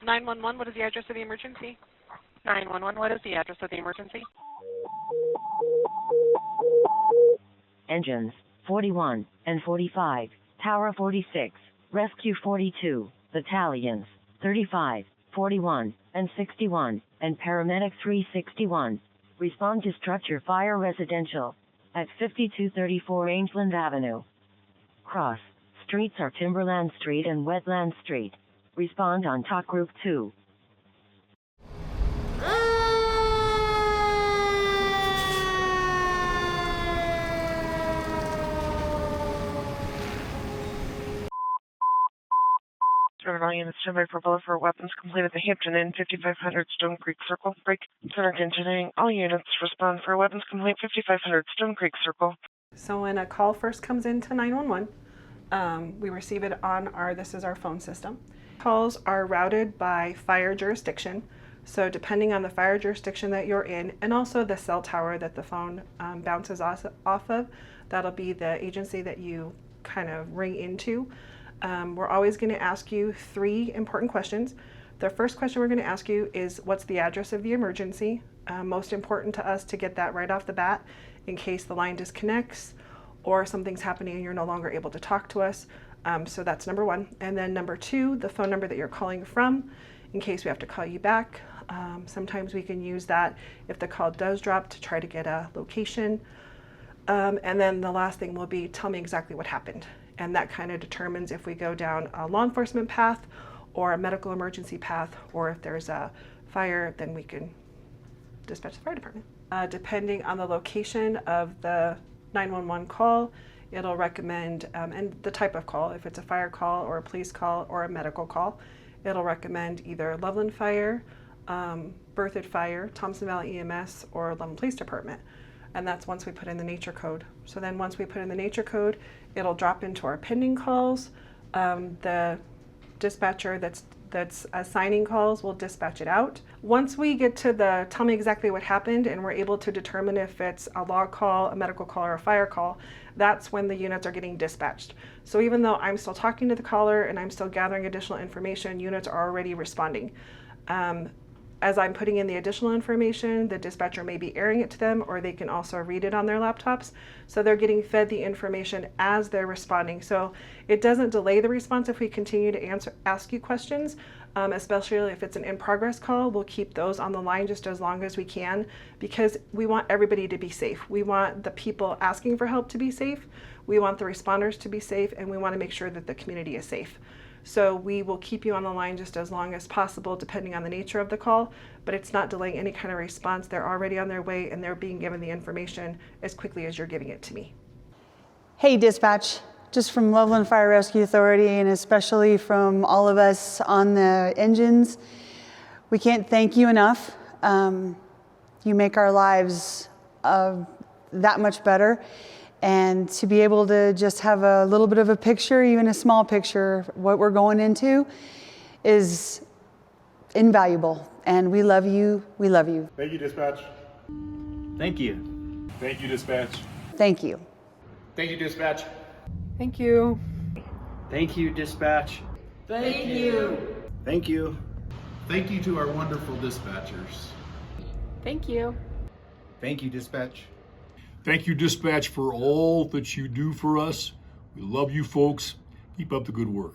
911, what is the address of the emergency? 911, what is the address of the emergency? Engines 41 and 45, Tower 46, Rescue 42, Battalions 35, 41, and 61, and Paramedic 361. Respond to Structure Fire Residential at 5234 Rangeland Avenue. Cross streets are Timberland Street and Wetland Street. Respond on Talk Group 2. Terminal units standby for bullet for weapons complete at the Hampton Inn, 5500 Stone Creek Circle. Break center continuing. All units respond for weapons complete, 5500 Stone Creek Circle. So when a call first comes into 911, we receive it on this is our phone system. Calls are routed by fire jurisdiction. So depending on the fire jurisdiction that you're in, and also the cell tower that the phone bounces off of, that'll be the agency that you kind of ring into. We're always going to ask you 3 important questions. The first question we're going to ask you is, what's the address of the emergency? Most important to us to get that right off the bat in case the line disconnects or something's happening and you're no longer able to talk to us. So that's number 1. And then number 2, the phone number that you're calling from in case we have to call you back. Sometimes we can use that if the call does drop to try to get a location. And then the last thing will be, tell me exactly what happened. And that kind of determines if we go down a law enforcement path or a medical emergency path, or if there's a fire, then we can dispatch the fire department. Depending on the location of the 911 call, it'll recommend, and the type of call, if it's a fire call or a police call or a medical call, it'll recommend either Loveland Fire, Berthoud Fire, Thompson Valley EMS, or Loveland Police Department. And that's once we put in the nature code. So then once we put in the nature code, it'll drop into our pending calls. The dispatcher that's assigning calls will dispatch it out. Once we get to the tell me exactly what happened and we're able to determine if it's a log call, a medical call, or a fire call, that's when the units are getting dispatched. So even though I'm still talking to the caller and I'm still gathering additional information, units are already responding. As I'm putting in the additional information, the dispatcher may be airing it to them, or they can also read it on their laptops. So they're getting fed the information as they're responding. So it doesn't delay the response if we continue to ask you questions, especially if it's an in-progress call. We'll keep those on the line just as long as we can, because we want everybody to be safe. We want the people asking for help to be safe. We want the responders to be safe, and we want to make sure that the community is safe. So we will keep you on the line just as long as possible, depending on the nature of the call, but it's not delaying any kind of response. They're already on their way and they're being given the information as quickly as you're giving it to me. Hey, dispatch, just from Loveland Fire Rescue Authority, and especially from all of us on the engines, we can't thank you enough. You make our lives that much better. And to be able to just have a little bit of a picture, even a small picture, what we're going into is invaluable. And we love you. We love you. Thank you, dispatch. Thank you. Thank you, dispatch. Thank you. Thank you, dispatch. Thank you. Thank you, dispatch. Thank you. Thank you. Thank you to our wonderful dispatchers. Thank you. Thank you, dispatch. Thank you, dispatch, for all that you do for us. We love you folks. Keep up the good work.